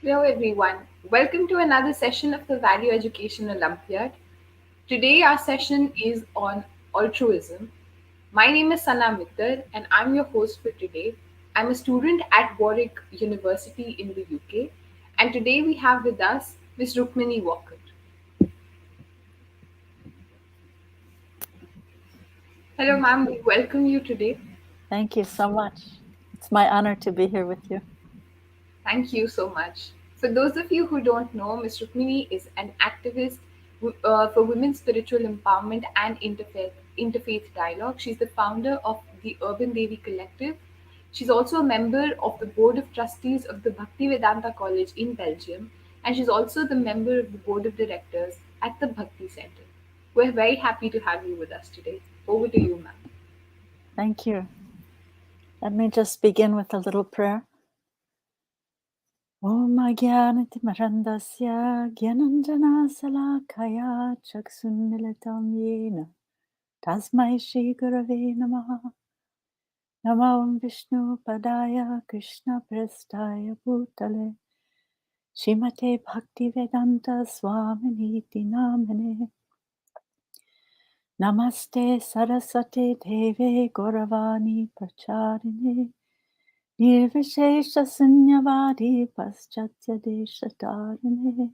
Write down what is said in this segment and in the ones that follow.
Hello, everyone. Welcome to another session of the Value Education Olympiad. Today, our session is on altruism. My name is Sana Mittal, and I'm your host for today. I'm a student at Warwick University in the UK, and today we have with us Ms. Rukmini Walker. Hello, ma'am. We welcome you today. Thank you so much. It's my honor to be here with you. Thank you so much. For those of you who don't know, Ms. Rukmini is an activist for women's spiritual empowerment and interfaith dialogue. She's the founder of the Urban Devi Collective. She's also a member of the Board of Trustees of the Bhaktivedanta College in Belgium, and she's also the member of the Board of Directors at the Bhakticenter. We're very happy to have you with us today. Over to you, ma'am. Thank you. Let me just begin with a little prayer. Om Agyanatimarandasya Gyananjana Salakaya Chaksunmilitam Yena Tasmai Shri Gurave Namaha Namo Vishnu Padaya Krishna Prestaya Bhutale Shrimate Bhaktivedanta Swaminiti Namane Namaste Saraswate Deve Gauravani Pracharine Nirvishesha Sunyavadi Paschatya Deshatarine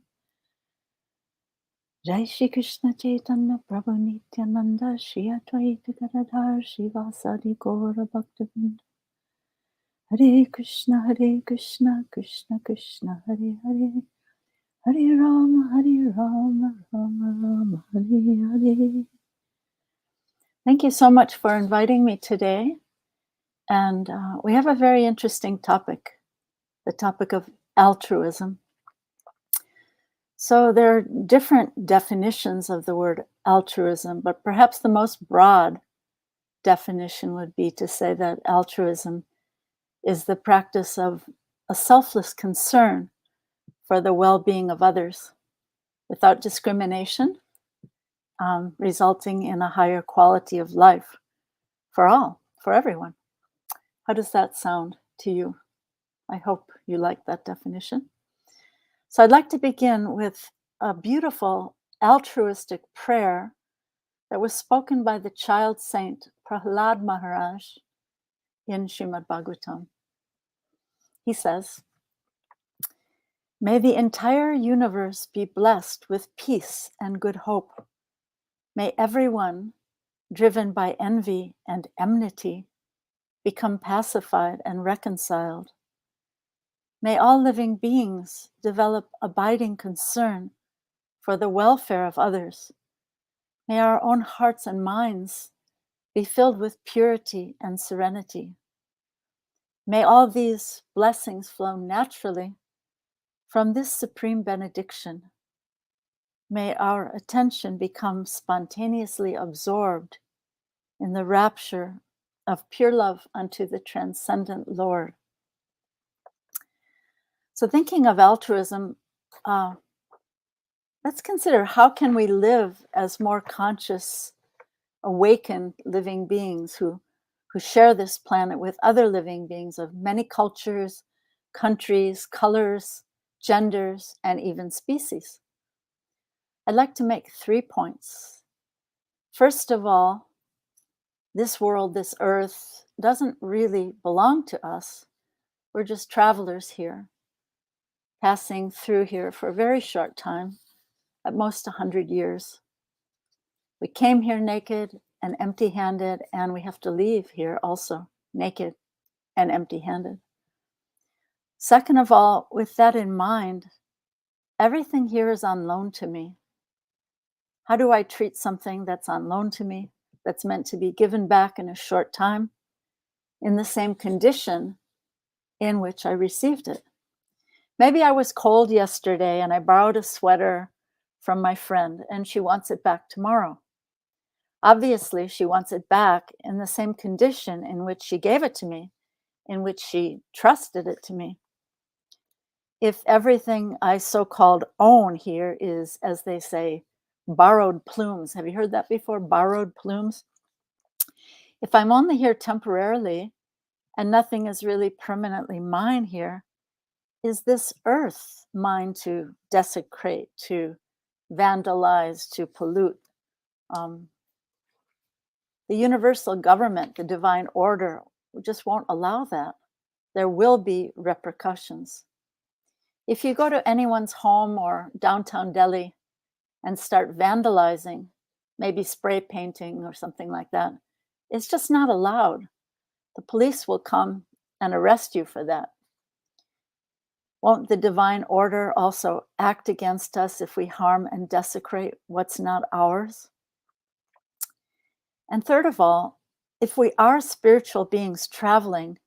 Jai Shri Krishna Chaitanya Prabhu Nityananda Shri Advaita Gadadhar Shivasadi Gaura Bhaktivedanta Hare Krishna Krishna Krishna Hare Hare Hare Rama Rama Hare Hare. Thank you so much for inviting me today. And we have a very interesting topic, the topic of altruism. So there are different definitions of the word altruism, but perhaps the most broad definition would be to say that altruism is the practice of a selfless concern for the well-being of others without discrimination, resulting in a higher quality of life for all, for everyone. How does that sound to you? I hope you like that definition. So I'd like to begin with a beautiful altruistic prayer that was spoken by the child saint Prahlad Maharaj in Srimad Bhagavatam. He says, "May the entire universe be blessed with peace and good hope. May everyone, driven by envy and enmity, become pacified and reconciled. May all living beings develop abiding concern for the welfare of others. May our own hearts and minds be filled with purity and serenity. May all these blessings flow naturally from this supreme benediction. May our attention become spontaneously absorbed in the rapture of pure love unto the transcendent Lord." So thinking of altruism, let's consider how can we live as more conscious, awakened living beings who share this planet with other living beings of many cultures, countries, colors, genders, and even species. I'd like to make 3 points. First of all, this world, this earth, doesn't really belong to us. We're just travelers here, passing through here for a very short time, at most 100 years. We came here naked and empty-handed, and we have to leave here also naked and empty-handed. Second of all, with that in mind, everything here is on loan to me. How do I treat something that's on loan to me, that's meant to be given back in a short time, in the same condition in which I received it? Maybe I was cold yesterday and I borrowed a sweater from my friend and she wants it back tomorrow. Obviously, she wants it back in the same condition in which she gave it to me, in which she trusted it to me. If everything I so-called own here is, as they say, borrowed plumes. Have you heard that before? Borrowed plumes? If I'm only here temporarily and nothing is really permanently mine here, is this earth mine to desecrate, to vandalize, to pollute? Um, the universal government, the divine order, just won't allow that. There will be repercussions. If you go to anyone's home or downtown Delhi and start vandalizing, maybe spray painting or something like that, it's just not allowed. The police will come and arrest you for that. Won't the divine order also act against us if we harm and desecrate what's not ours? And third of all, if we are spiritual beings traveling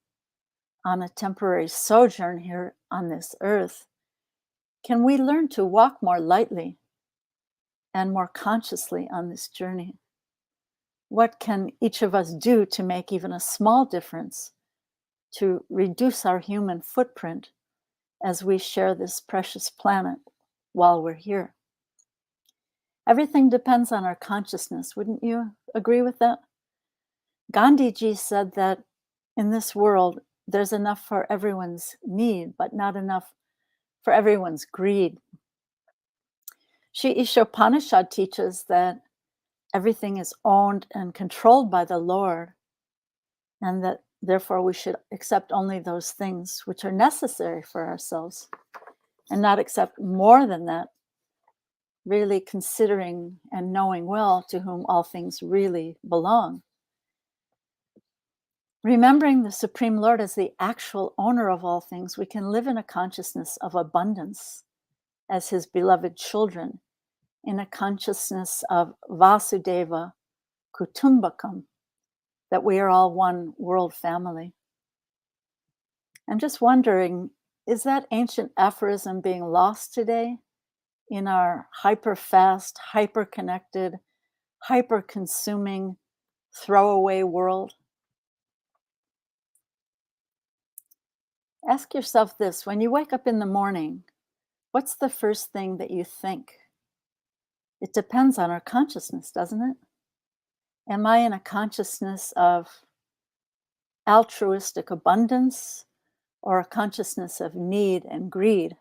on a temporary sojourn here on this earth, can we learn to walk more lightly and more consciously on this journey? What can each of us do to make even a small difference to reduce our human footprint as we share this precious planet while we're here? Everything depends on our consciousness. Wouldn't you agree with that? Gandhiji said that in this world, there's enough for everyone's need, but not enough for everyone's greed. Sri Ishopanishad teaches that everything is owned and controlled by the Lord, and that therefore we should accept only those things which are necessary for ourselves and not accept more than that, really considering and knowing well to whom all things really belong. Remembering the Supreme Lord as the actual owner of all things, we can live in a consciousness of abundance as his beloved children, in a consciousness of Vasudeva Kutumbakam, that we are all one world family. I'm just wondering, is that ancient aphorism being lost today in our hyper-fast, hyper-connected, hyper-consuming, throwaway world? Ask yourself this: when you wake up in the morning, what's the first thing that you think? It depends on our consciousness, doesn't it? Am I in a consciousness of altruistic abundance or a consciousness of need and greed?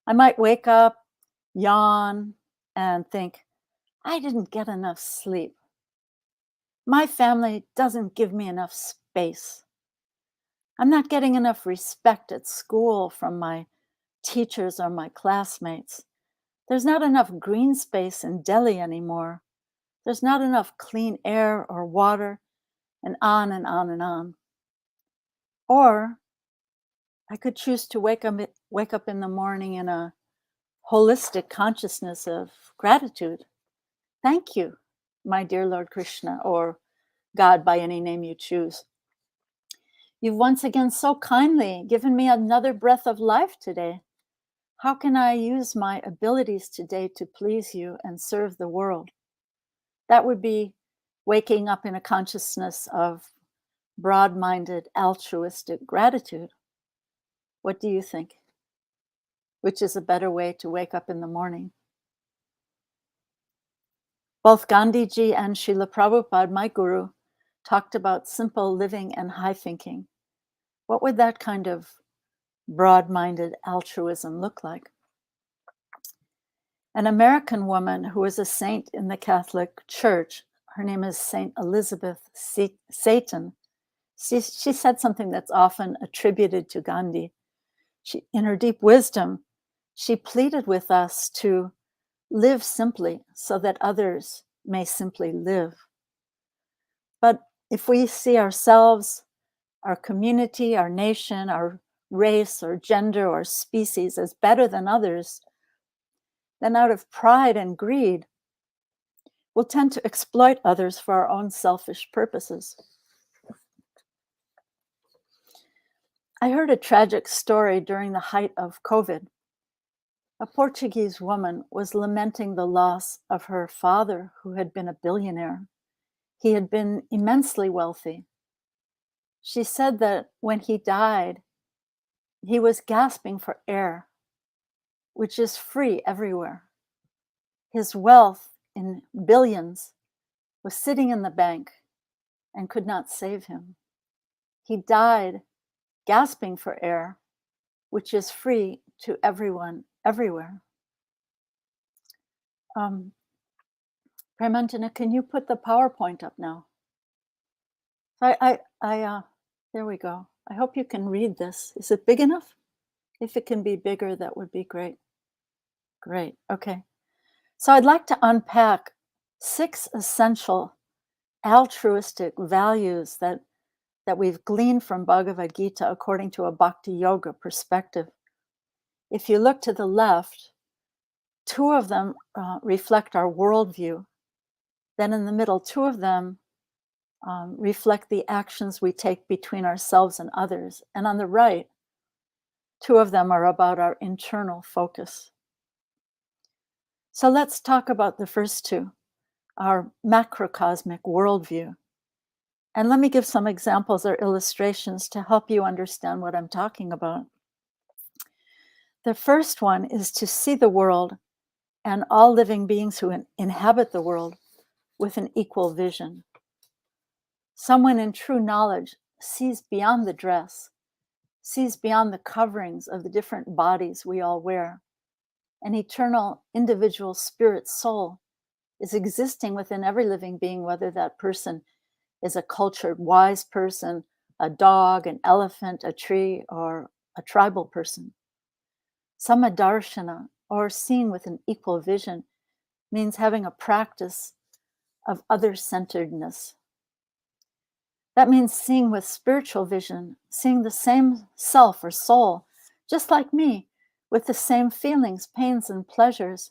I might wake up, yawn, and think, I didn't get enough sleep. My family doesn't give me enough space. I'm not getting enough respect at school from my teachers or my classmates. There's not enough green space in Delhi anymore. There's not enough clean air or water, and on and on and on. Or I could choose to wake up in the morning in a holistic consciousness of gratitude. Thank you, my dear Lord Krishna, or God by any name you choose. You've once again so kindly given me another breath of life today. How can I use my abilities today to please you and serve the world? That would be waking up in a consciousness of broad-minded, altruistic gratitude. What do you think? Which is a better way to wake up in the morning? Both Gandhiji and Srila Prabhupada, my guru, talked about simple living and high thinking. What would that kind of broad-minded altruism look like? An American woman who was a saint in the Catholic Church, her name is Saint Elizabeth Satan. She said something that's often attributed to Gandhi. In her deep wisdom, she pleaded with us to live simply so that others may simply live. But if we see ourselves, our community, our nation, our race or gender or species as better than others, then out of pride and greed, we'll tend to exploit others for our own selfish purposes. I heard a tragic story during the height of COVID. A Portuguese woman was lamenting the loss of her father, who had been a billionaire. He had been immensely wealthy. She said that when he died, he was gasping for air, which is free everywhere. His wealth in billions was sitting in the bank and could not save him. He died gasping for air, which is free to everyone, everywhere. Premanjana, can you put the PowerPoint up now? There we go. I hope you can read this. Is it big enough? If it can be bigger, that would be great. Great, okay. So I'd like to unpack 6 essential altruistic values that we've gleaned from Bhagavad Gita according to a Bhakti Yoga perspective. If you look to the left, 2 of them reflect our worldview. Then in the middle, 2 of them reflect the actions we take between ourselves and others. And on the right, 2 of them are about our internal focus. So let's talk about the first 2, our macrocosmic worldview. And let me give some examples or illustrations to help you understand what I'm talking about. The first one is to see the world and all living beings who inhabit the world with an equal vision. Someone in true knowledge sees beyond the dress, sees beyond the coverings of the different bodies we all wear. An eternal individual spirit soul is existing within every living being, whether that person is a cultured, wise person, a dog, an elephant, a tree, or a tribal person. Samadarshana, or seeing with an equal vision, means having a practice of other-centeredness. That means seeing with spiritual vision, seeing the same self or soul, just like me, with the same feelings, pains, and pleasures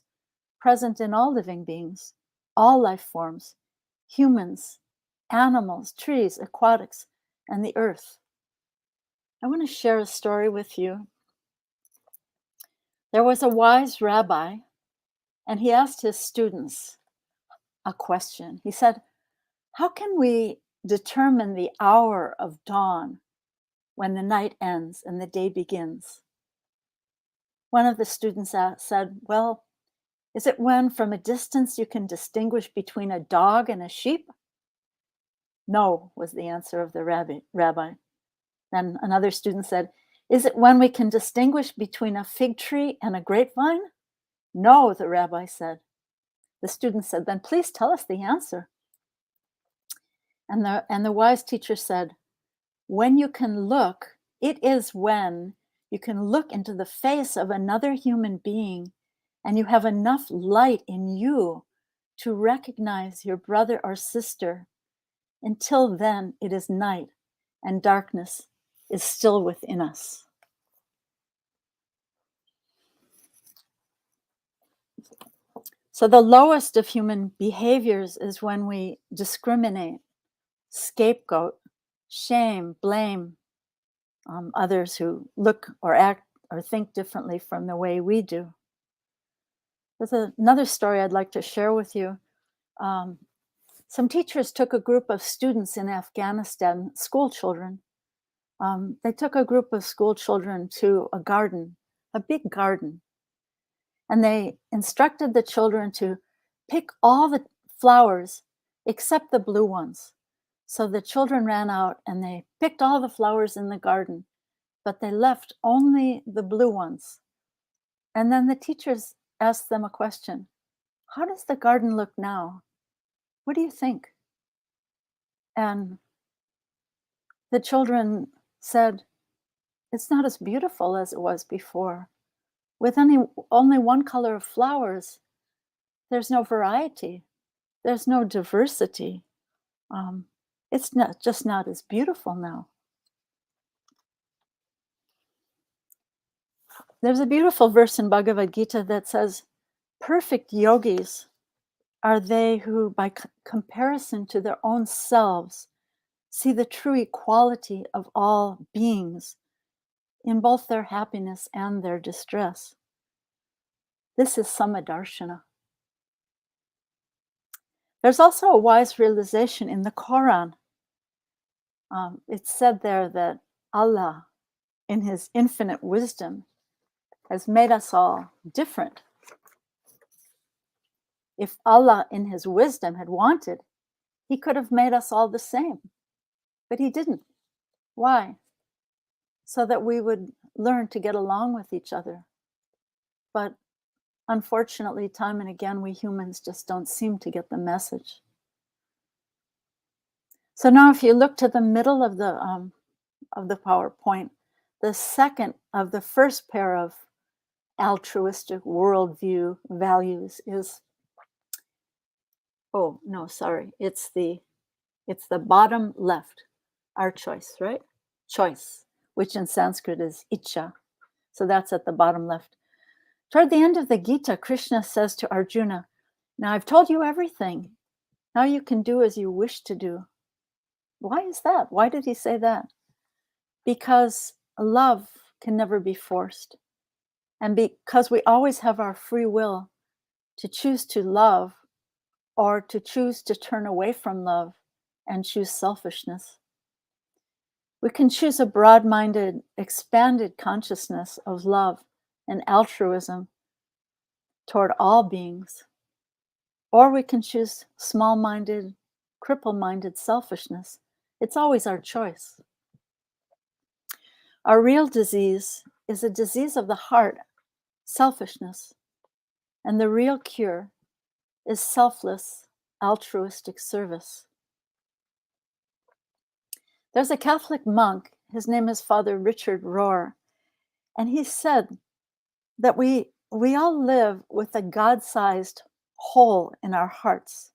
present in all living beings, all life forms, humans, animals, trees, aquatics, and the earth. I want to share a story with you. There was a wise rabbi, and he asked his students a question. He said, how can we determine the hour of dawn when the night ends and the day begins? One of the students said, well, is it when from a distance you can distinguish between a dog and a sheep? No, was the answer of the rabbi. Then another student said, is it when we can distinguish between a fig tree and a grapevine? No, the rabbi said. The student said, then please tell us the answer. And the wise teacher said, when you can look, it is when you can look into the face of another human being and you have enough light in you to recognize your brother or sister. Until then, it is night and darkness is still within us. So the lowest of human behaviors is when we discriminate, scapegoat, shame, blame others who look or act or think differently from the way we do. There's another story I'd like to share with you. Some teachers took a group of students in Afghanistan, school children. They took a group of school children to a garden, a big garden. And they instructed the children to pick all the flowers except the blue ones. So the children ran out and they picked all the flowers in the garden, but they left only the blue ones. And then the teachers asked them a question. How does the garden look now? What do you think? And the children said, it's not as beautiful as it was before. With only one color of flowers, there's no variety. There's no diversity. It's not as beautiful now. There's a beautiful verse in Bhagavad Gita that says, perfect yogis are they who, by comparison to their own selves, see the true equality of all beings in both their happiness and their distress. This is Samadarshana. There's also a wise realization in the Quran. It's said there that Allah, in his infinite wisdom, has made us all different. If Allah, in his wisdom, had wanted, he could have made us all the same, but he didn't. Why? So that we would learn to get along with each other. But unfortunately, time and again, we humans just don't seem to get the message. So now if you look to the middle of the PowerPoint, the second of the first pair of altruistic worldview values is, oh, no, sorry, it's the bottom left, our choice, right? Choice, which in Sanskrit is icha. So that's at the bottom left. Toward the end of the Gita, Krishna says to Arjuna, now I've told you everything. Now you can do as you wish to do. Why is that? Why did he say that? Because love can never be forced. And because we always have our free will to choose to love or to choose to turn away from love and choose selfishness. We can choose a broad-minded, expanded consciousness of love and altruism toward all beings, or we can choose small-minded, cripple-minded selfishness. It's always our choice. Our real disease is a disease of the heart, selfishness, and the real cure is selfless, altruistic service. There's a Catholic monk, his name is Father Richard Rohr, and he said that we all live with a God-sized hole in our hearts.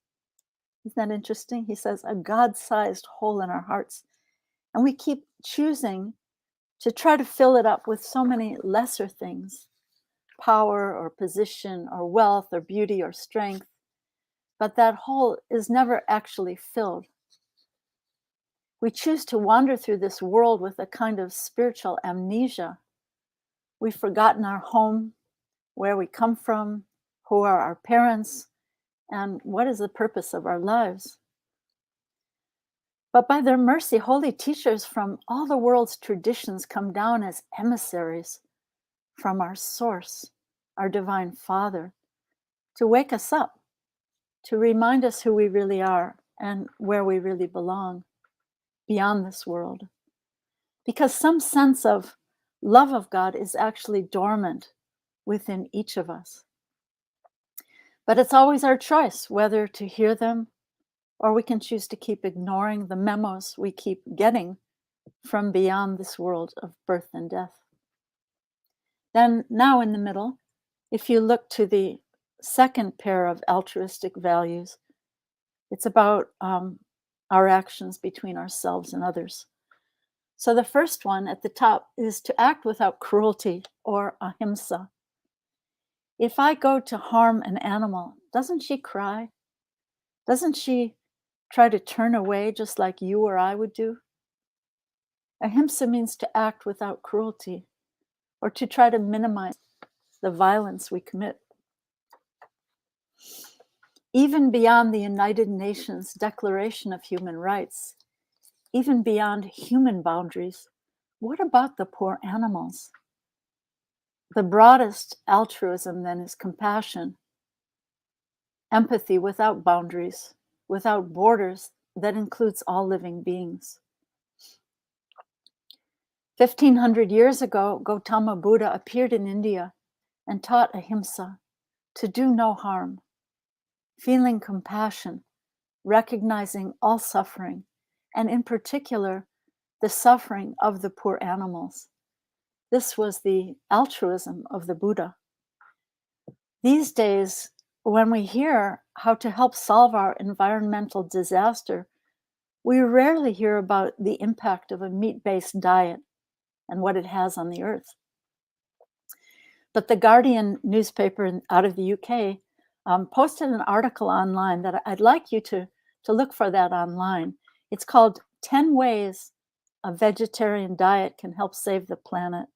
Isn't that interesting? He says a God-sized hole in our hearts. And we keep choosing to try to fill it up with so many lesser things, power or position or wealth or beauty or strength. But that hole is never actually filled. We choose to wander through this world with a kind of spiritual amnesia. We've forgotten our home, where we come from, who are our parents, and what is the purpose of our lives. But by their mercy, holy teachers from all the world's traditions come down as emissaries from our source, our divine Father, to wake us up, to remind us who we really are and where we really belong beyond this world. Because some sense of love of God is actually dormant within each of us. But it's always our choice whether to hear them, or we can choose to keep ignoring the memos we keep getting from beyond this world of birth and death. Then now in the middle, if you look to the second pair of altruistic values, it's about our actions between ourselves and others. So the first one at the top is to act without cruelty or ahimsa. If I go to harm an animal, doesn't she cry? Doesn't she try to turn away just like you or I would do? Ahimsa means to act without cruelty or to try to minimize the violence we commit. Even beyond the United Nations Declaration of Human Rights, even beyond human boundaries, what about the poor animals? The broadest altruism then is compassion, empathy without boundaries, without borders, that includes all living beings. 1,500 years ago, Gautama Buddha appeared in India and taught ahimsa, to do no harm, feeling compassion, recognizing all suffering, and in particular, the suffering of the poor animals. This was the altruism of the Buddha. These days, when we hear how to help solve our environmental disaster, we rarely hear about the impact of a meat-based diet and what it has on the earth. But the Guardian newspaper out of the UK posted an article online that I'd like you to look for that online. It's called 10 Ways a Vegetarian Diet Can Help Save the Planet.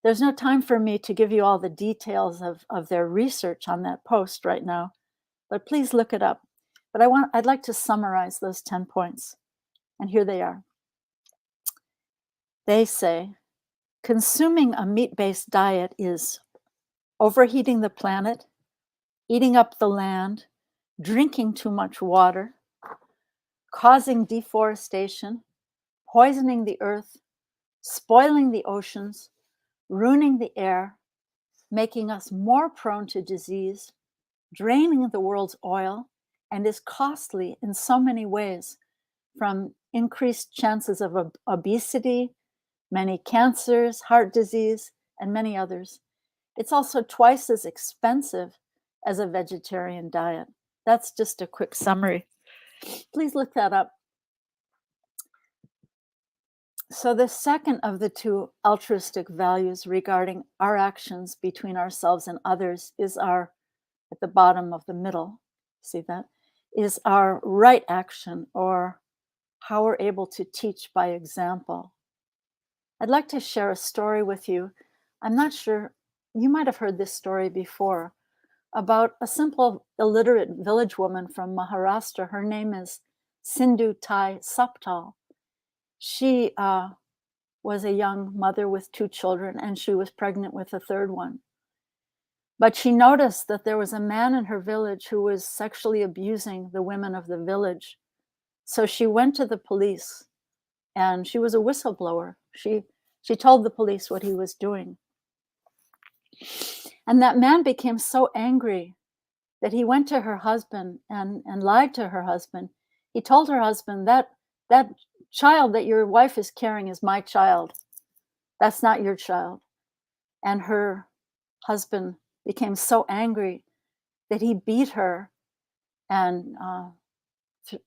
There's no time for me to give you all the details of their research on that post right now, but please look it up. But I'd like to summarize those 10 points, and here they are. They say, consuming a meat-based diet is overheating the planet, eating up the land, drinking too much water, causing deforestation, poisoning the earth, spoiling the oceans, ruining the air, making us more prone to disease, draining the world's oil, and is costly in so many ways, from increased chances of obesity, many cancers, heart disease, and many others. It's also twice as expensive as a vegetarian diet. That's just a quick summary. Please look that up. So the second of the two altruistic values regarding our actions between ourselves and others is our, at the bottom of the middle, see that, is our right action, or how we're able to teach by example. I'd like to share a story with you. I'm not sure, you might have heard this story before, about a simple illiterate village woman from Maharashtra. Her name is Sindhu Tai Saptal. She was a young mother with 2 children, and she was pregnant with a third one. But she noticed that there was a man in her village who was sexually abusing the women of the village. So she went to the police, and she was a whistleblower. She told the police what he was doing. And that man became so angry that he went to her husband and lied to her husband. He told her husband that child that your wife is carrying is my child. That's not your child. And her husband became so angry that he beat her and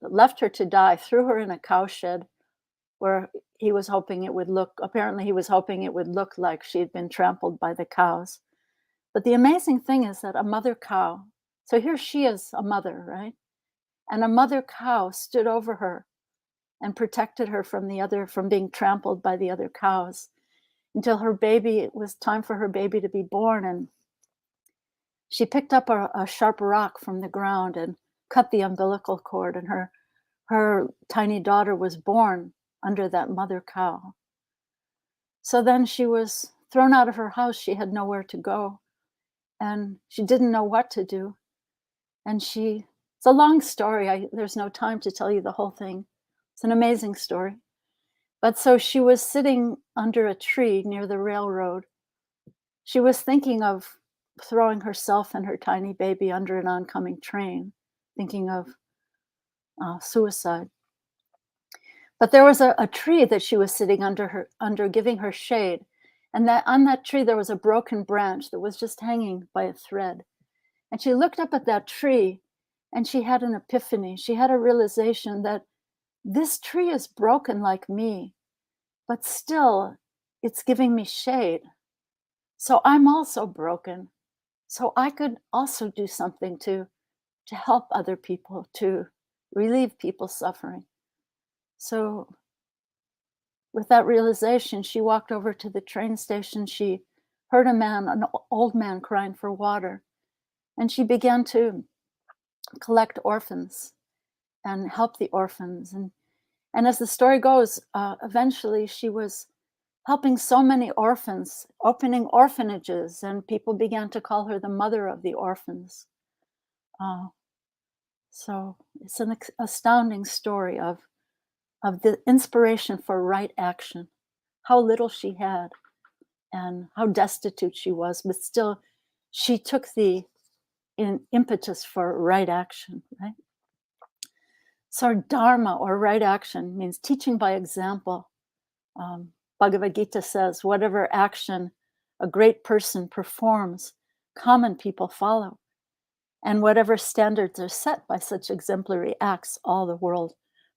left her to die, threw her in a cowshed where he was hoping it would look, apparently he was hoping it would look like she had been trampled by the cows. But the amazing thing is that a mother cow, so here she is, a mother, right? And a mother cow stood over her and protected her from being trampled by the other cows until her baby, it was time for her baby to be born. And she picked up a sharp rock from the ground and cut the umbilical cord, and her tiny daughter was born under that mother cow. So then she was thrown out of her house. She had nowhere to go, and she didn't know what to do. And it's a long story. There's no time to tell you the whole thing. It's an amazing story. But so she was sitting under a tree near the railroad. She was thinking of throwing herself and her tiny baby under an oncoming train, thinking of suicide. But there was a tree that she was sitting under, giving her shade. And that on that tree, there was a broken branch that was just hanging by a thread. And she looked up at that tree and she had an epiphany. She had a realization that this tree is broken like me, but still it's giving me shade. So I'm also broken. So I could also do something to help other people, to relieve people's suffering. So with that realization, she walked over to the train station. She heard an old man crying for water. And she began to collect orphans and help the orphans. And as the story goes, eventually she was helping so many orphans, opening orphanages, and people began to call her the mother of the orphans. So it's an astounding story of the inspiration for right action, how little she had and how destitute she was, but still she took the impetus for right action, right? So dharma, or right action, means teaching by example. Bhagavad Gita says, whatever action a great person performs, common people follow. And whatever standards are set by such exemplary acts, all the world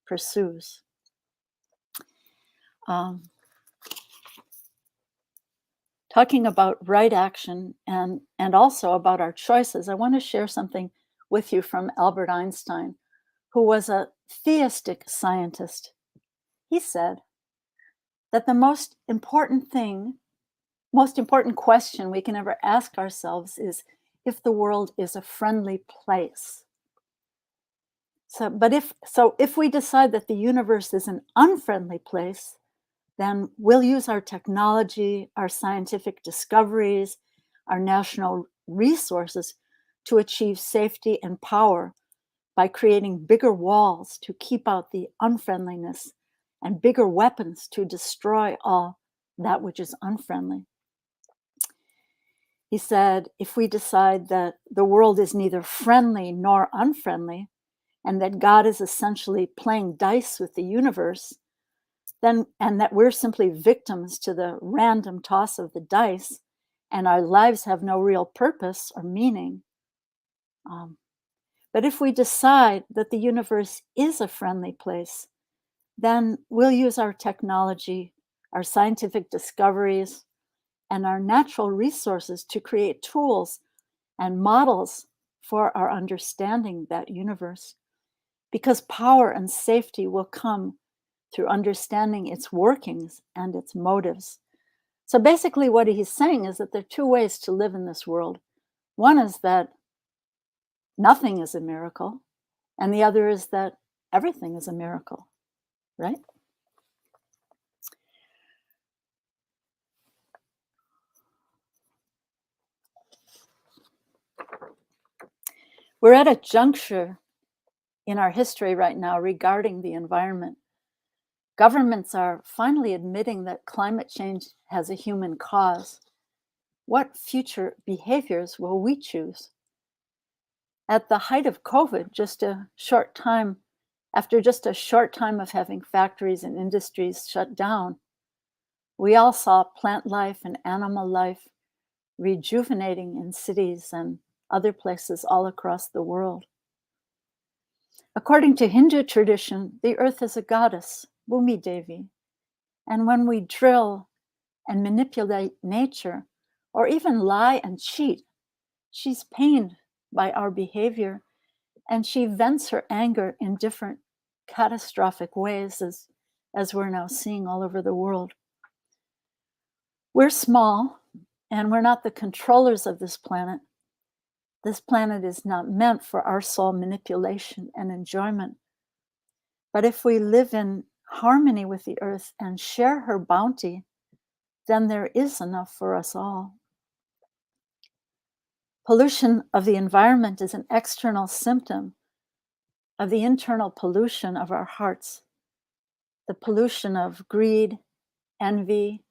pursues. Talking about right action and also about our choices, I want to share something with you from Albert Einstein, who was a theistic scientist. He said that the most important question we can ever ask ourselves is if the world is a friendly place. So if we decide that the universe is an unfriendly place, then we'll use our technology, our scientific discoveries, our national resources to achieve safety and power by creating bigger walls to keep out the unfriendliness and bigger weapons to destroy all that which is unfriendly. He said, if we decide that the world is neither friendly nor unfriendly, and that God is essentially playing dice with the universe, then, and that we're simply victims to the random toss of the dice, and our lives have no real purpose or meaning. But if we decide that the universe is a friendly place, then we'll use our technology, our scientific discoveries, and our natural resources to create tools and models for our understanding that universe. Because power and safety will come through understanding its workings and its motives. So basically what he's saying is that there are two ways to live in this world. One is that nothing is a miracle, and the other is that everything is a miracle, right? We're at a juncture in our history right now regarding the environment. Governments are finally admitting that climate change has a human cause. What future behaviors will we choose? At the height of COVID, after just a short time of having factories and industries shut down, we all saw plant life and animal life rejuvenating in cities and other places all across the world. According to Hindu tradition, the earth is a goddess, Bhumi Devi. And when we drill and manipulate nature, or even lie and cheat, she's pained by our behavior, and she vents her anger in different catastrophic ways, as we're now seeing all over the world. We're small, and we're not the controllers of this planet. This planet is not meant for our soul manipulation and enjoyment. But if we live in harmony with the earth and share her bounty, then there is enough for us all. Pollution of the environment is an external symptom of the internal pollution of our hearts, the pollution of greed, envy,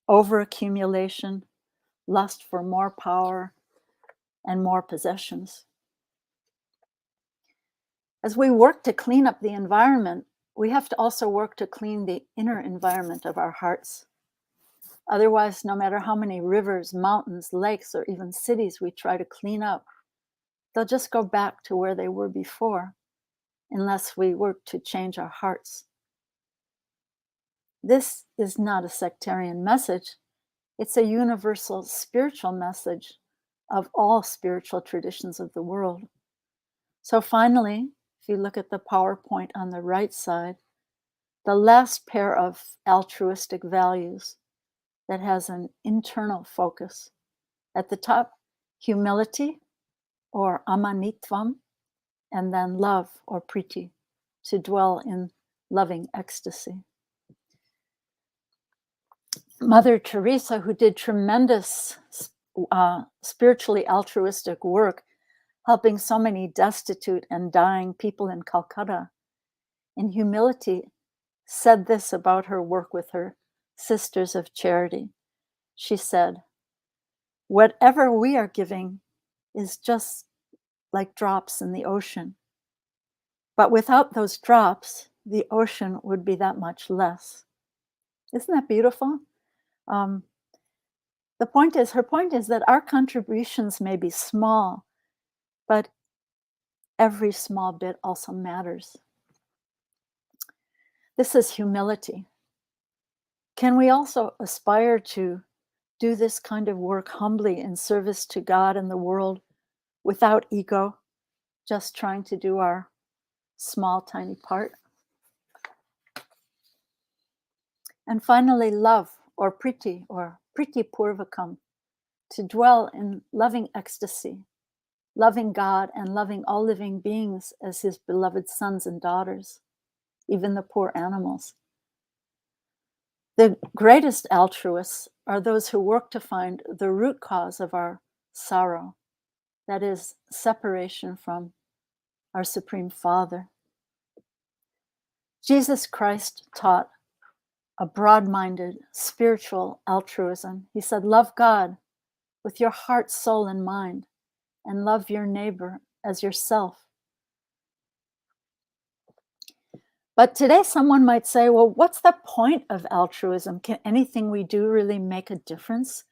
overaccumulation, lust for more power and more possessions. As we work to clean up the environment, we have to also work to clean the inner environment of our hearts. Otherwise, no matter how many rivers, mountains, lakes, or even cities we try to clean up, they'll just go back to where they were before, unless we work to change our hearts. This is not a sectarian message. It's a universal spiritual message of all spiritual traditions of the world. So finally, if you look at the PowerPoint on the right side, the last pair of altruistic values that has an internal focus. At the top, humility or amanitvam, and then love or priti, to dwell in loving ecstasy. Mother Teresa, who did tremendous spiritually altruistic work, helping so many destitute and dying people in Calcutta, in humility, said this about her work with her Sisters of Charity. She said, "Whatever we are giving is just like drops in the ocean. But without those drops, the ocean would be that much less." Isn't that beautiful? Her point is that our contributions may be small, but every small bit also matters. This is humility. Can we also aspire to do this kind of work humbly in service to God and the world without ego, just trying to do our small, tiny part? And finally, love, or priti purvakam, to dwell in loving ecstasy, loving God and loving all living beings as his beloved sons and daughters, even the poor animals. The greatest altruists are those who work to find the root cause of our sorrow, that is, separation from our Supreme Father. Jesus Christ taught a broad-minded spiritual altruism. He said, love God with your heart, soul, and mind, and love your neighbor as yourself. But today someone might say, well, what's the point of altruism? Can anything we do really make a difference?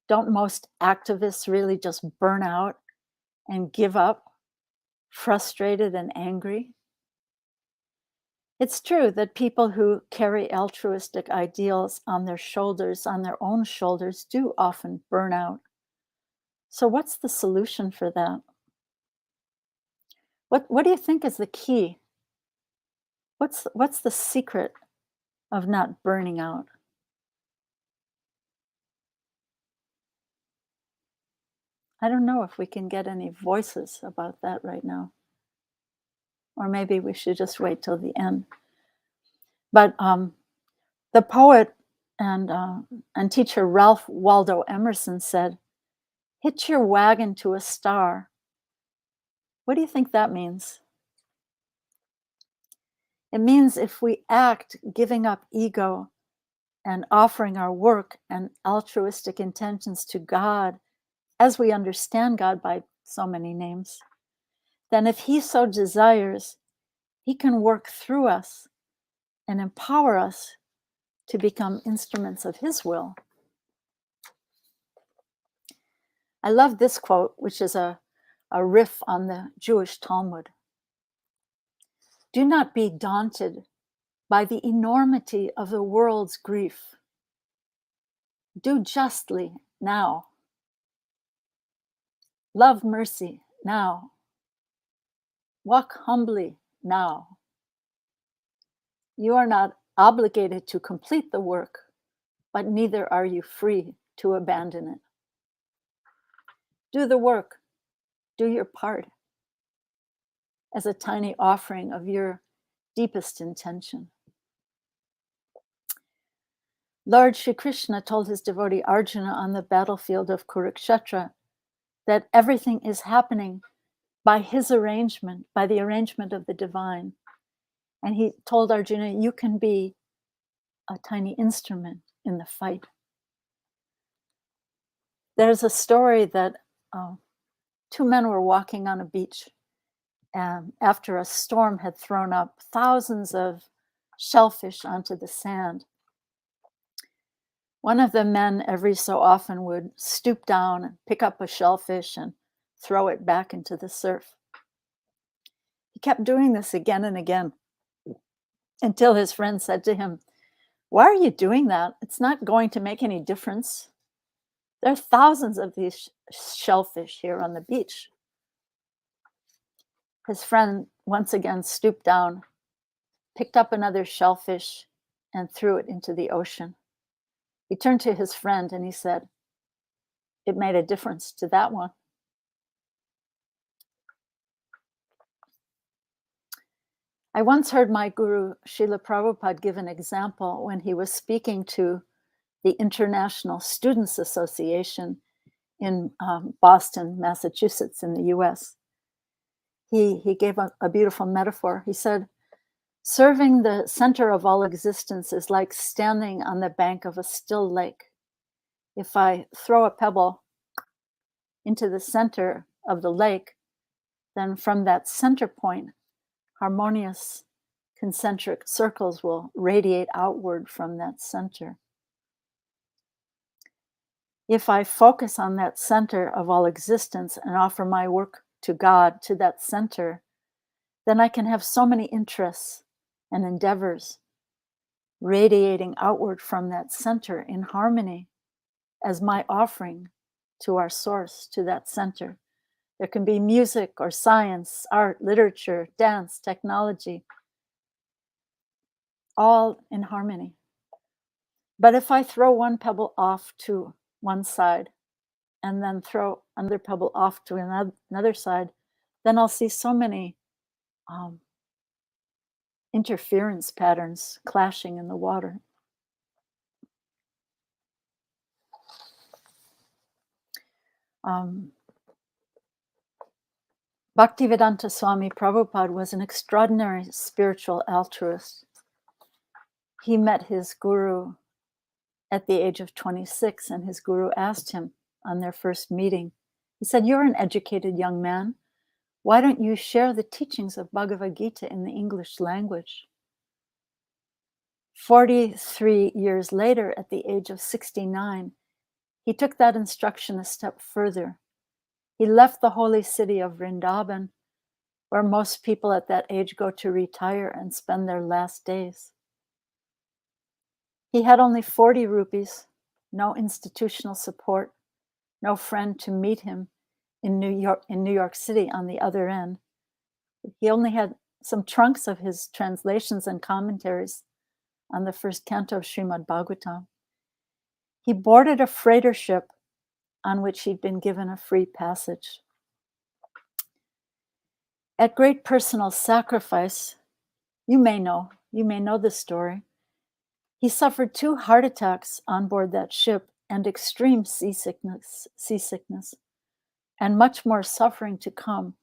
Don't most activists really just burn out and give up, frustrated and angry? It's true that people who carry altruistic ideals on their shoulders, on their own shoulders, do often burn out. So what's the solution for that? What do you think is the key? What's the secret of not burning out? I don't know if we can get any voices about that right now. Or maybe we should just wait till the end. But the poet and teacher Ralph Waldo Emerson said, hitch your wagon to a star. What do you think that means? It means if we act giving up ego and offering our work and altruistic intentions to God as we understand God by so many names, then if He so desires, He can work through us and empower us to become instruments of His will. I love this quote, which is a riff on the Jewish Talmud. Do not be daunted by the enormity of the world's grief. Do justly now. Love mercy now. Walk humbly now. You are not obligated to complete the work, but neither are you free to abandon it. Do the work, do your part as a tiny offering of your deepest intention. Lord Shri Krishna told his devotee Arjuna on the battlefield of Kurukshetra that everything is happening by his arrangement, by the arrangement of the divine. And he told Arjuna, you can be a tiny instrument in the fight. There's a story that two men were walking on a beach after a storm had thrown up thousands of shellfish onto the sand. One of the men every so often would stoop down and pick up a shellfish and throw it back into the surf. He kept doing this again and again until his friend said to him, why are you doing that? It's not going to make any difference. There are thousands of these shellfish here on the beach. His friend once again stooped down, picked up another shellfish, and threw it into the ocean. He turned to his friend and he said, it made a difference to that one. I once heard my guru, Srila Prabhupada, give an example when he was speaking to the International Students Association in Boston, Massachusetts, in the US. He gave a beautiful metaphor. He said, serving the center of all existence is like standing on the bank of a still lake. If I throw a pebble into the center of the lake, then from that center point, harmonious concentric circles will radiate outward from that center. If I focus on that center of all existence and offer my work to God, to that center, then I can have so many interests and endeavors radiating outward from that center in harmony as my offering to our source, to that center. There can be music or science, art, literature, dance, technology, all in harmony. But if I throw one pebble off to one side and then throw another pebble off to another side, then I'll see so many interference patterns clashing in the water. Bhaktivedanta Swami Prabhupada was an extraordinary spiritual altruist. he met his guru at the age of 26, and his guru asked him on their first meeting, he said, "You're an educated young man. Why don't you share the teachings of Bhagavad Gita in the English language?" 43 years later, at the age of 69, he took that instruction a step further. He left the holy city of Vrindavan, where most people at that age go to retire and spend their last days. He had only 40 rupees, no institutional support, no friend to meet him in New York City on the other end. He only had some trunks of his translations and commentaries on the first canto of Srimad Bhagavatam. He boarded a freighter ship on which he'd been given a free passage. At great personal sacrifice, you may know this story, he suffered 2 heart attacks on board that ship and extreme seasickness, and much more suffering to come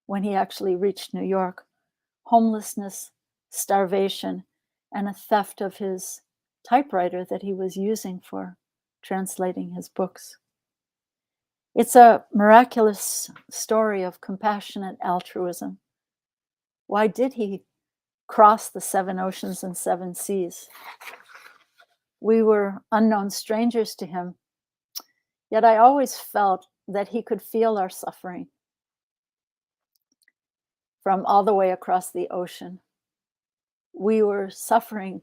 when he actually reached New York. Homelessness, starvation, and a theft of his typewriter that he was using for translating his books. It's a miraculous story of compassionate altruism. Why did he cross the 7 oceans and 7 seas? We were unknown strangers to him, yet I always felt that he could feel our suffering from all the way across the ocean. We were suffering,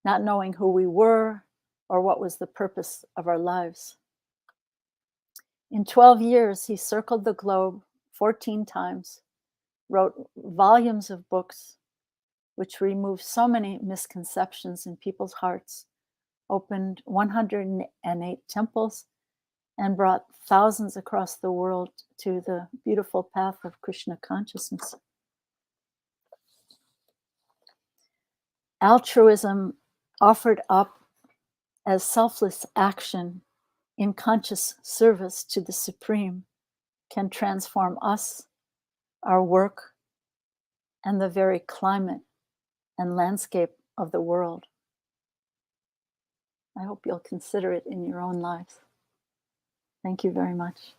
not knowing who we were or what was the purpose of our lives. In 12 years, he circled the globe 14 times, wrote volumes of books, which removed so many misconceptions in people's hearts, opened 108 temples, and brought thousands across the world to the beautiful path of Krishna consciousness. Altruism offered up as selfless action in conscious service to the Supreme can transform us, our work, and the very climate and landscape of the world. I hope you'll consider it in your own lives. Thank you very much.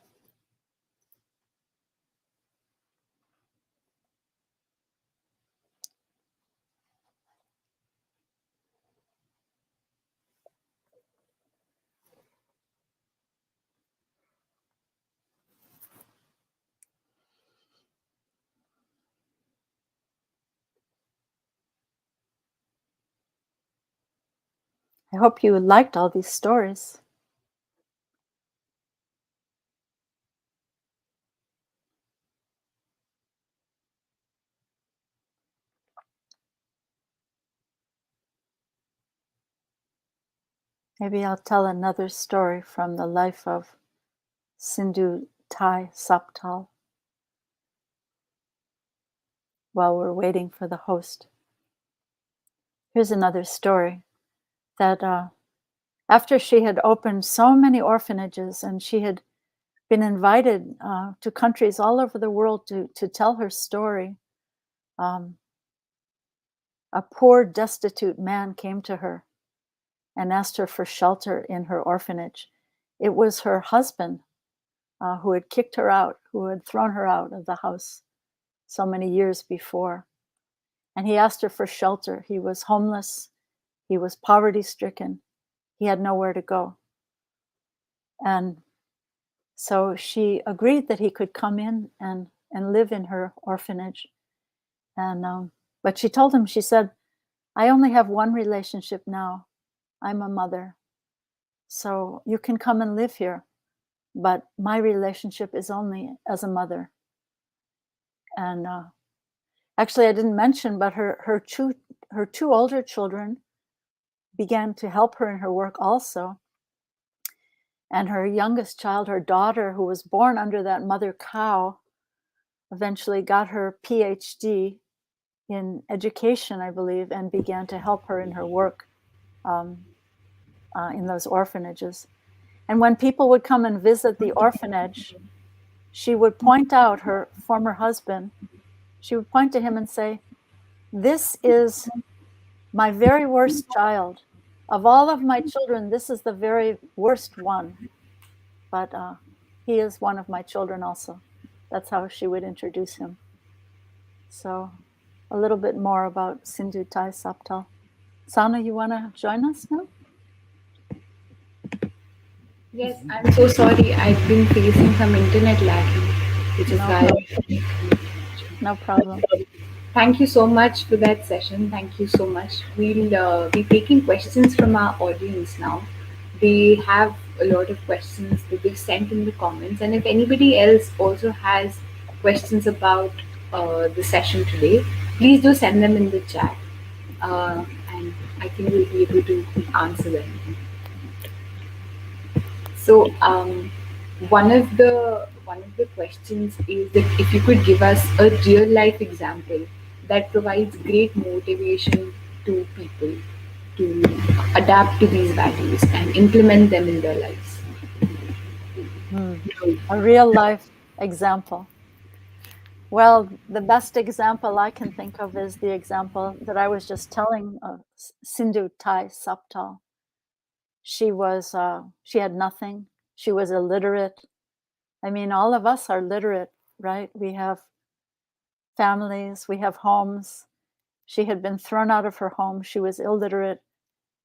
I hope you liked all these stories. Maybe I'll tell another story from the life of Sindhu Thai Saptal while we're waiting for the host. Here's another story that after she had opened so many orphanages and she had been invited to countries all over the world to tell her story, a poor, destitute man came to her and asked her for shelter in her orphanage. It was her husband who had kicked her out, who had thrown her out of the house so many years before. And he asked her for shelter. He was homeless. He was poverty-stricken. He had nowhere to go. And so she agreed that he could come in and live in her orphanage. And but she told him, she said, "I only have one relationship now. I'm a mother. So you can come and live here, but my relationship is only as a mother." And actually, I didn't mention, but her two older children began to help her in her work also. And her youngest child, her daughter, who was born under that mother cow, eventually got her PhD in education, I believe, and began to help her in her work in those orphanages. And when people would come and visit the orphanage, she would point out her former husband. She would point to him and say, "This is my very worst child. Of all of my children, this is the very worst one. But he is one of my children also. That's how she would introduce him. So a little bit more about Sindhu Thai Saptal. Sana, you want to join us now? Yes, I'm so sorry. I've been facing some internet lagging, which is No why. problem. No problem. Thank you so much for that session. Thank you so much. We'll be taking questions from our audience now. They have a lot of questions that they've sent in the comments, and if anybody else also has questions about the session today, please do send them in the chat, and I think we'll be able to answer them. So, one of the questions is that if you could give us a real life example that provides great motivation to people to adapt to these values and implement them in their lives. A real life example. Well, the best example I can think of is the example that I was just telling of Sindhu Thai Saptal. She had nothing. She was illiterate. I mean, all of us are literate, right? We have families, we have homes. She had been thrown out of her home. She was illiterate.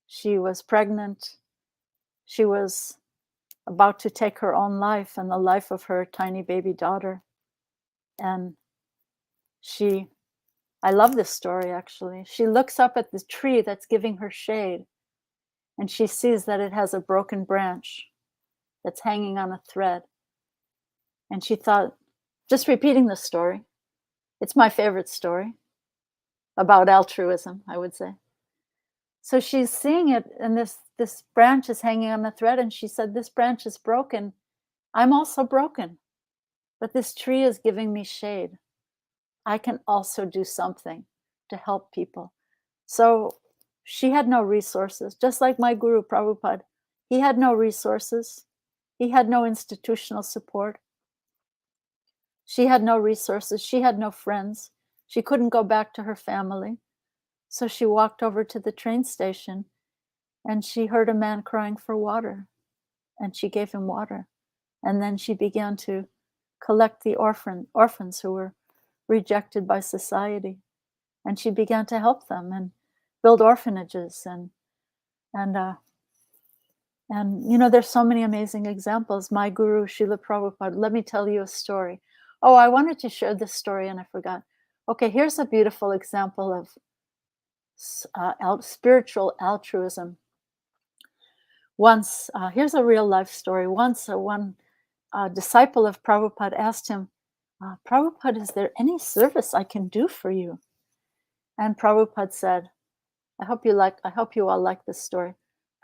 She was pregnant. She was about to take her own life and the life of her tiny baby daughter. And I love this story actually. She looks up at the tree that's giving her shade and she sees that it has a broken branch that's hanging on a thread. And she thought, just repeating the story, it's my favorite story about altruism, I would say. So she's seeing it, and this branch is hanging on the thread, and she said, this branch is broken. I'm also broken, but this tree is giving me shade. I can also do something to help people. So she had no resources, just like my guru Prabhupada. He had no resources. He had no institutional support. She had no resources. She had no friends. She couldn't go back to her family. So she walked over to the train station and she heard a man crying for water and she gave him water. And then she began to collect the orphans who were rejected by society. And she began to help them and build orphanages and you know, there's so many amazing examples. My guru, Srila Prabhupada, let me tell you a story. Oh, I wanted to share this story and I forgot. Okay, here's a beautiful example of spiritual altruism. Once, here's a real life story. Once, one disciple of Prabhupada asked him, Prabhupada, is there any service I can do for you? And Prabhupada said, I hope you all like this story.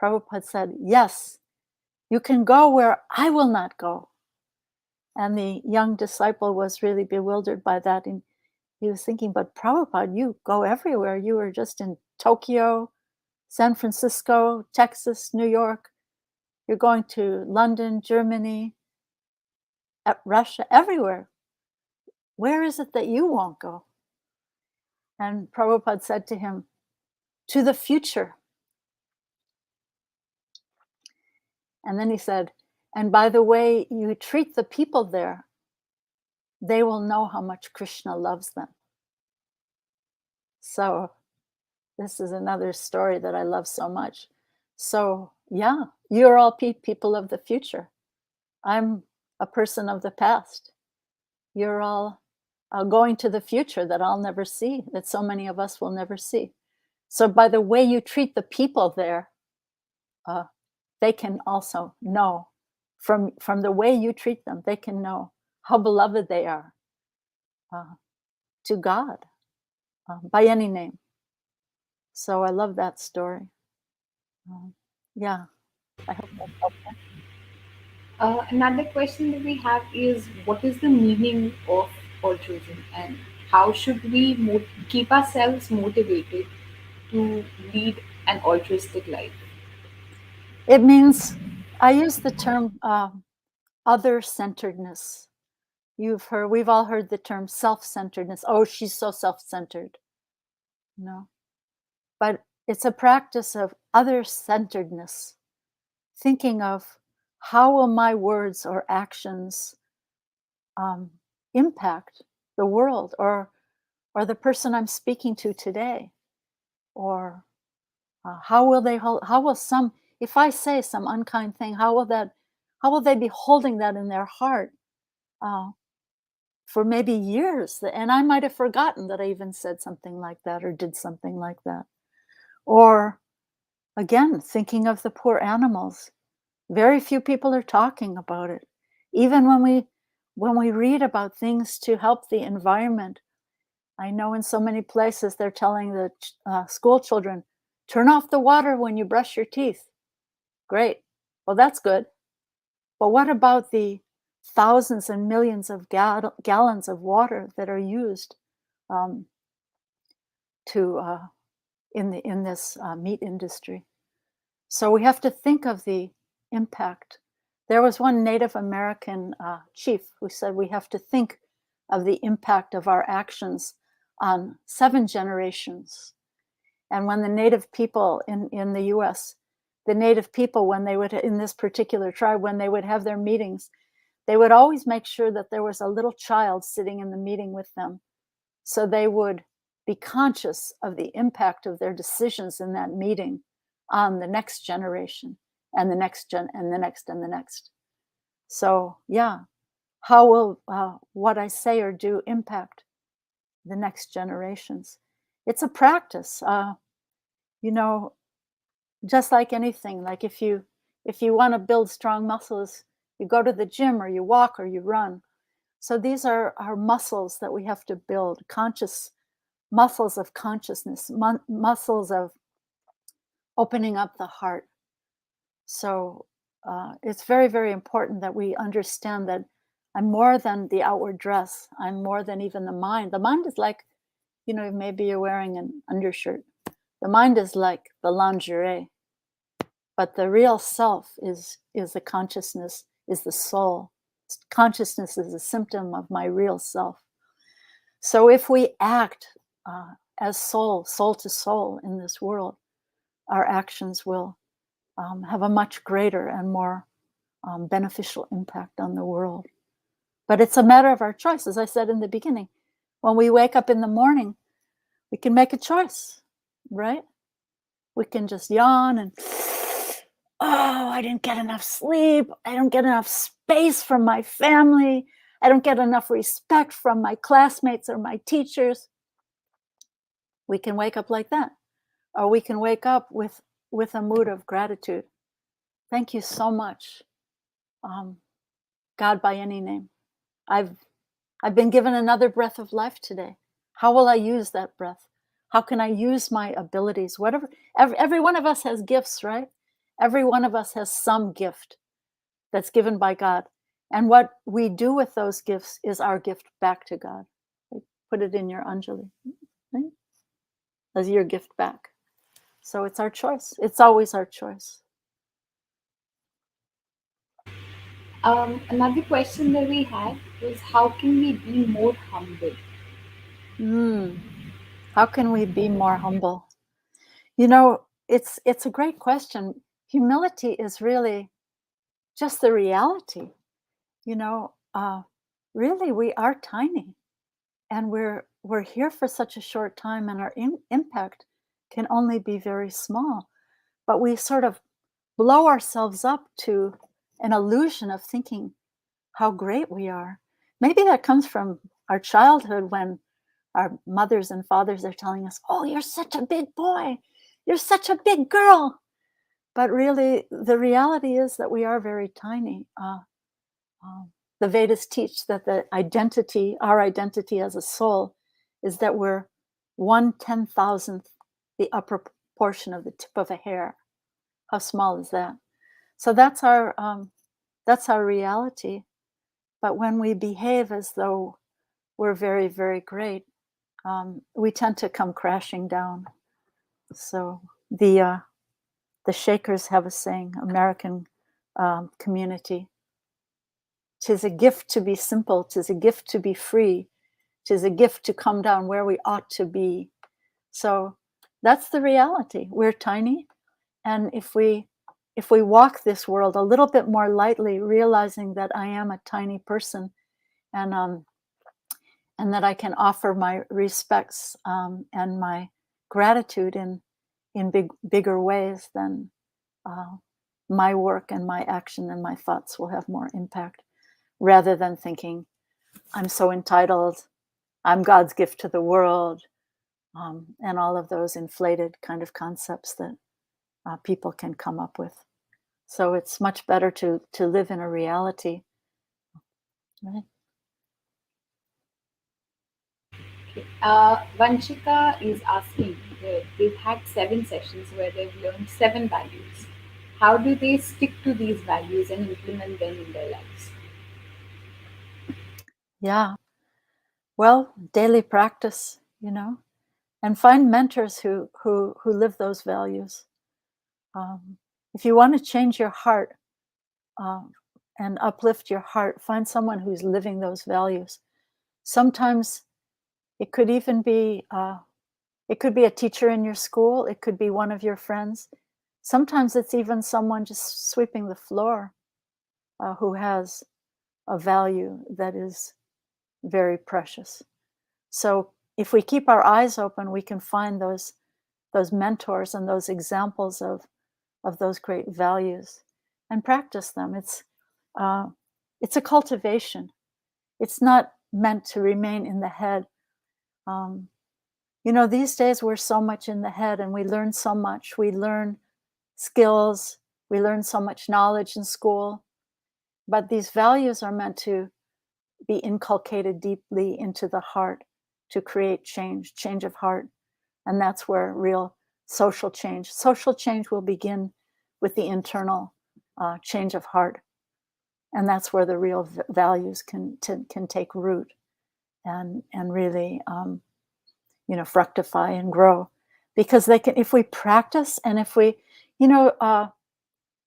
Prabhupada said, yes, you can go where I will not go. And the young disciple was really bewildered by that. And he was thinking, but Prabhupada, you go everywhere. You were just in Tokyo, San Francisco, Texas, New York. You're going to London, Germany, Russia, everywhere. Where is it that you won't go? And Prabhupada said to him, to the future. And then he said, and by the way you treat the people there, they will know how much Krishna loves them. So this is another story that I love so much. So yeah, you're all people of the future. I'm a person of the past. You're all going to the future that I'll never see, that so many of us will never see. So by the way you treat the people there, they can also know from the way you treat them, they can know how beloved they are to God by any name. So I love that story. Yeah, I hope that's helpful. Another question that we have is what is the meaning of altruism and how should we keep ourselves motivated to lead an altruistic life? It means, I use the term other-centeredness. We've all heard the term self-centeredness. Oh, she's so self-centered. No. But It's a practice of other-centeredness, thinking of how will my words or actions impact the world or the person I'm speaking to today, or how will some, if I say some unkind thing, how will they be holding that in their heart uh, for maybe years, and I might have forgotten that I even said something like that or did something like that. Or again, thinking of the poor animals. Very few people are talking about it. Even when we read about things to help the environment, I know in so many places they're telling the school children, turn off the water when you brush your teeth. Great. Well, that's good. But what about the thousands and millions of gallons of water that are used um, to in this meat industry? So we have to think of the impact. There was one Native American chief who said we have to think of the impact of our actions on 7 generations. And when the Native people in the US, the Native people, when they would, in this particular tribe, when they would have their meetings, they would always make sure that there was a little child sitting in the meeting with them. So they would be conscious of the impact of their decisions in that meeting on the next generation and the next and the next and the next. So yeah, how will what I say or do impact the next generations? It's a practice. You know, just like anything, like if you want to build strong muscles, you go to the gym or you walk or you run. So these are our muscles that we have to build, conscious muscles of consciousness, muscles of opening up the heart. So it's very, very important that we understand that I'm more than the outward dress. I'm more than even the mind. The mind is like, you know, maybe you're wearing an undershirt. The mind is like the lingerie, but the real self is the consciousness, is the soul. Consciousness is a symptom of my real self. So if we act as soul to soul in this world, our actions will have a much greater and more beneficial impact on the world. But it's a matter of our choice. As I said in the beginning, when we wake up in the morning, we can make a choice, right? We can just yawn and, oh, I didn't get enough sleep. I don't get enough space from my family. I don't get enough respect from my classmates or my teachers. We can wake up like that. Or we can wake up with a mood of gratitude. Thank you so much, God by any name. I've been given another breath of life today. How will I use that breath? How can I use my abilities? Whatever. Every one of us has gifts, right? Every one of us has some gift that's given by God. And what we do with those gifts is our gift back to God. Put it in your Anjali, right? As your gift back. So it's our choice. It's always our choice. Another question that we had was, how can we be more humble? How can we be more humble? You know, it's a great question. Humility is really just the reality. You know, really, we are tiny, and we're here for such a short time, and our impact can only be very small. But we sort of blow ourselves up to an illusion of thinking how great we are. Maybe that comes from our childhood when our mothers and fathers are telling us, oh, you're such a big boy, you're such a big girl. But really, the reality is that we are very tiny. The Vedas teach that our identity as a soul, is that we're 1/10,000th the upper portion of the tip of a hair. How small is that? So that's our reality. But when we behave as though we're very, very great, we tend to come crashing down. So the Shakers have a saying, American community: "'Tis a gift to be simple, 'tis a gift to be free, 'tis a gift to come down where we ought to be." So that's the reality. We're tiny, and if we walk this world a little bit more lightly, realizing that I am a tiny person, and that I can offer my respects and my gratitude in bigger ways, then my work and my action and my thoughts will have more impact, rather than thinking I'm so entitled, I'm God's gift to the world, and all of those inflated kind of concepts that people can come up with. So it's much better to live in a reality, right? Vanchika is asking that they've had 7 sessions where they've learned 7 values. How do they stick to these values and implement them in their lives? Yeah. Well, daily practice, and find mentors who live those values. If you want to change your heart and uplift your heart, find someone who's living those values. Sometimes it could even be it could be a teacher in your school. It could be one of your friends. Sometimes it's even someone just sweeping the floor who has a value that is very precious. So if we keep our eyes open, we can find those mentors and those examples of those great values and practice them. It's a cultivation. It's not meant to remain in the head. These days we're so much in the head, and we learn so much. We learn skills. We learn so much knowledge in school. But these values are meant to be inculcated deeply into the heart to create change of heart. And that's where real social change will begin with the internal change of heart. And that's where the real values can take root and really, fructify and grow. Because they can, if we practice and if we,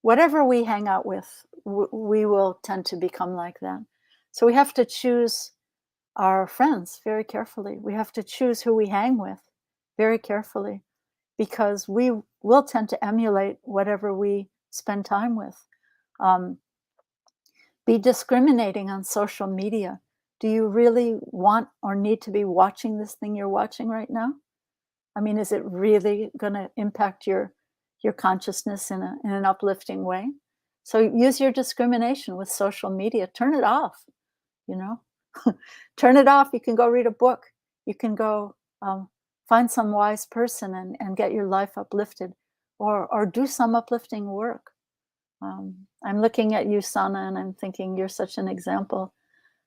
whatever we hang out with, we will tend to become like that. So we have to choose our friends very carefully. We have to choose who we hang with very carefully, because we will tend to emulate whatever we spend time with. Be discriminating on social media. Do you really want or need to be watching this thing you're watching right now? I mean, is it really going to impact your consciousness in an uplifting way? So use your discrimination with social media. Turn it off, turn it off. You can go read a book. You can go find some wise person and get your life uplifted, or do some uplifting work. I'm looking at you, Sana, and I'm thinking you're such an example.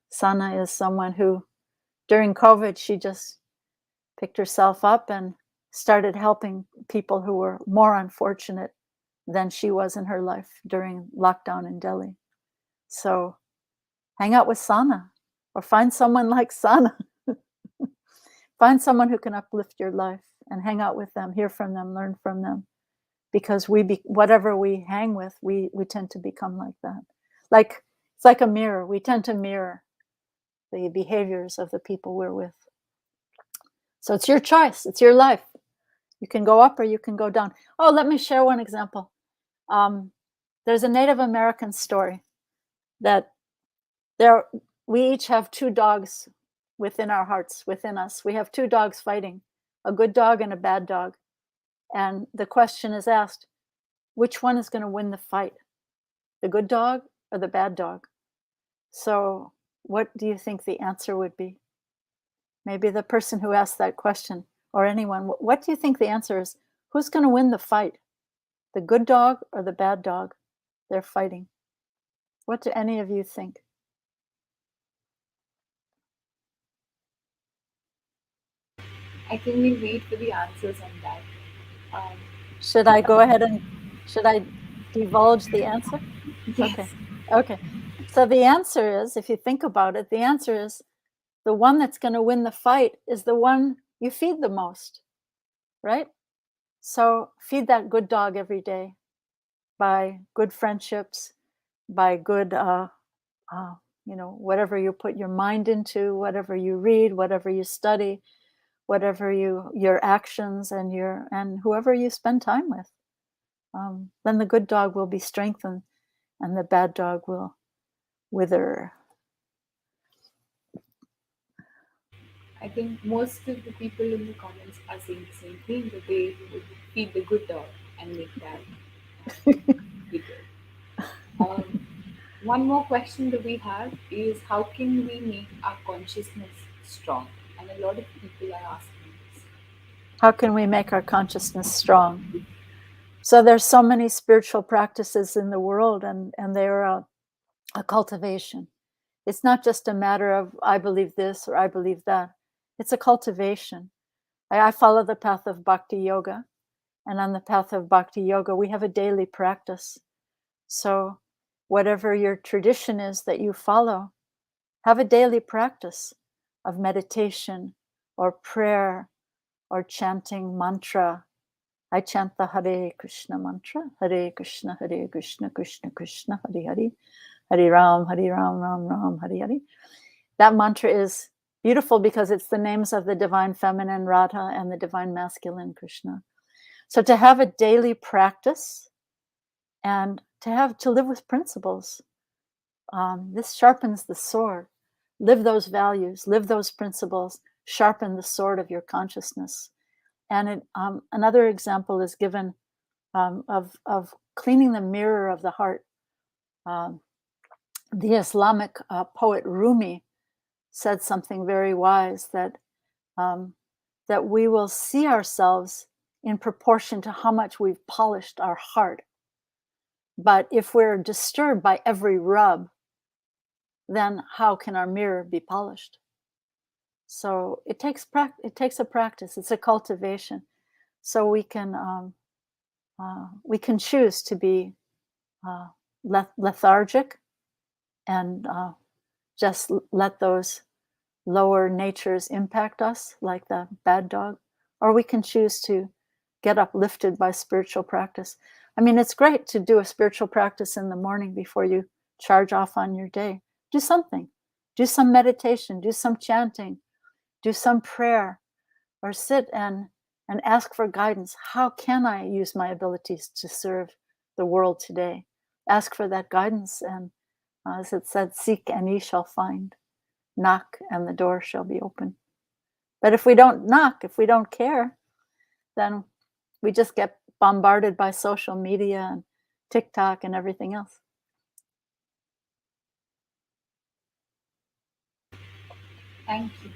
Sana is someone who, during COVID, she just picked herself up and started helping people who were more unfortunate than she was in her life during lockdown in Delhi. So hang out with Sana, or find someone like Sana. Find someone who can uplift your life and hang out with them, hear from them, learn from them. Because whatever we hang with, we tend to become like that. Like, it's like a mirror. We tend to mirror the behaviors of the people we're with. So it's your choice. It's your life. You can go up or you can go down. Oh, let me share one example. There's a Native American story that we each have 2 dogs within our hearts, within us. We have 2 dogs fighting, a good dog and a bad dog. And the question is asked, which one is going to win the fight? The good dog or the bad dog? So what do you think the answer would be? Maybe the person who asked that question, or anyone, what do you think the answer is? Who's going to win the fight? The good dog or the bad dog? They're fighting. What do any of you think? I think we'll wait for the answers on that. Um, Should I go ahead and should I divulge the answer? yes. Okay. So the answer is, if you think about it, the answer is the one that's going to win the fight is the one you feed the most, right? So feed that good dog every day by good friendships, by good, whatever you put your mind into, whatever you read, whatever you study, whatever your actions and whoever you spend time with. Then the good dog will be strengthened and the bad dog will wither. I think most of the people in the comments are saying the same thing, that they would feed the good dog and make that bigger. Um, One more question that we have is, how can we make our consciousness strong? And a lot of people are asking this. How can we make our consciousness strong? So there's so many spiritual practices in the world, and they're a cultivation. It's not just a matter of I believe this or I believe that. It's a cultivation. I follow the path of bhakti yoga, and on the path of bhakti yoga, we have a daily practice. So whatever your tradition is that you follow, have a daily practice of meditation or prayer or chanting mantra. I chant the Hare Krishna mantra, Hare Krishna, Krishna Krishna, Hare Hare, Hare Ram, Ram Ram, Hare Hare. That mantra is beautiful because it's the names of the divine feminine Radha and the divine masculine Krishna. So to have a daily practice and to live with principles, this sharpens the sword. Live those values, live those principles, sharpen the sword of your consciousness. And another example is given of cleaning the mirror of the heart. Um, the Islamic poet Rumi said something very wise, um, that we will see ourselves in proportion to how much we've polished our heart. But if we're disturbed by every rub, then how can our mirror be polished? So it takes a practice. It's a cultivation. So we can choose to be lethargic and just let those lower natures impact us, like the bad dog, or we can choose to get uplifted by spiritual practice. I mean, it's great to do a spiritual practice in the morning before you charge off on your day. Do something. Do some meditation, do some chanting, do some prayer, or sit and ask for guidance. How can I use my abilities to serve the world today? Ask for that guidance, and as it said, seek and ye shall find. Knock and the door shall be open. But if we don't knock, if we don't care, then we just get bombarded by social media and TikTok and everything else. Thank you.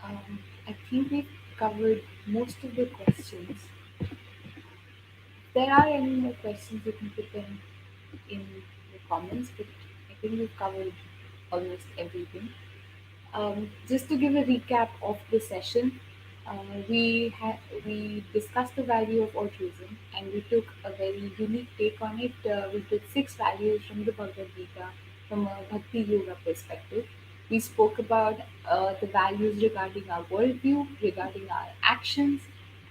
I think we've covered most of the questions. If there are any more questions, you can put them in the comments, but I think we've covered almost everything. Just to give a recap of the session, we discussed the value of altruism, and we took a very unique take on it. We took 6 values from the Bhagavad Gita from a Bhakti Yoga perspective. We spoke about the values regarding our worldview, regarding our actions,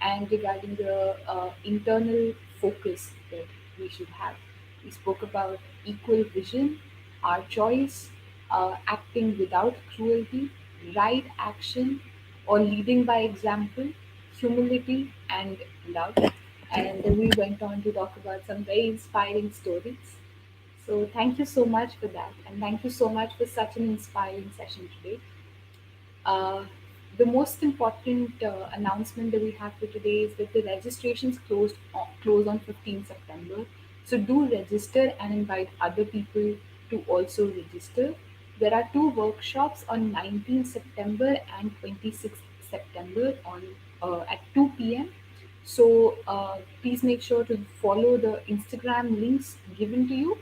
and regarding the internal focus that we should have. We spoke about equal vision, our choice, acting without cruelty, right action, or leading by example, humility, and love. And then we went on to talk about some very inspiring stories. So, thank you so much for that. And thank you so much for such an inspiring session today. Uh, the most important announcement that we have for today is that the registrations close on 15 September. So do register and invite other people to also register. There are 2 workshops on 19th September and 26th September on at 2 p.m. So please make sure to follow the Instagram links given to you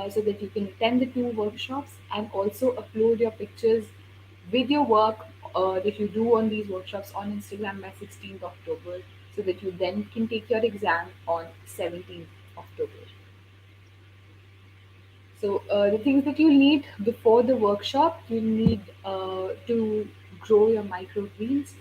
so that you can attend the 2 workshops and also upload your pictures with your work that you do on these workshops on Instagram by 16th October, so that you then can take your exam on 17th October. So the things that you need before the workshop, you need to grow your microgreens.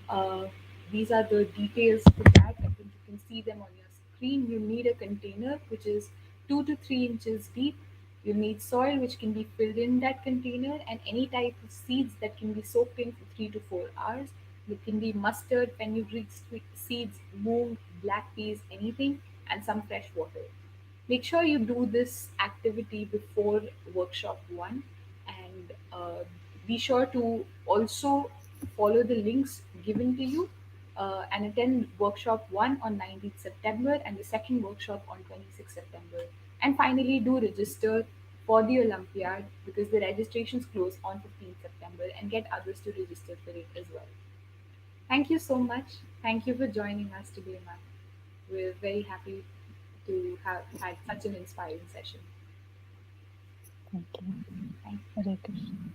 Uh, these are the details for that. I think you can see them on your screen. You need a container which is 2 to 3 inches deep. You need soil which can be filled in that container, and any type of seeds that can be soaked in for 3 to 4 hours. It can be mustard, fenugreek seeds, moong, black peas, anything, and some fresh water. Make sure you do this activity before workshop one, and be sure to also follow the links given to you and attend workshop one on 19th September and the second workshop on 26th September. And finally, do register for the Olympiad because the registrations close on 15th September, and get others to register for it as well. Thank you so much. Thank you for joining us today, ma'am. We're very happy to have had such an inspiring session. Thank you. Thank you. Hare Krishna.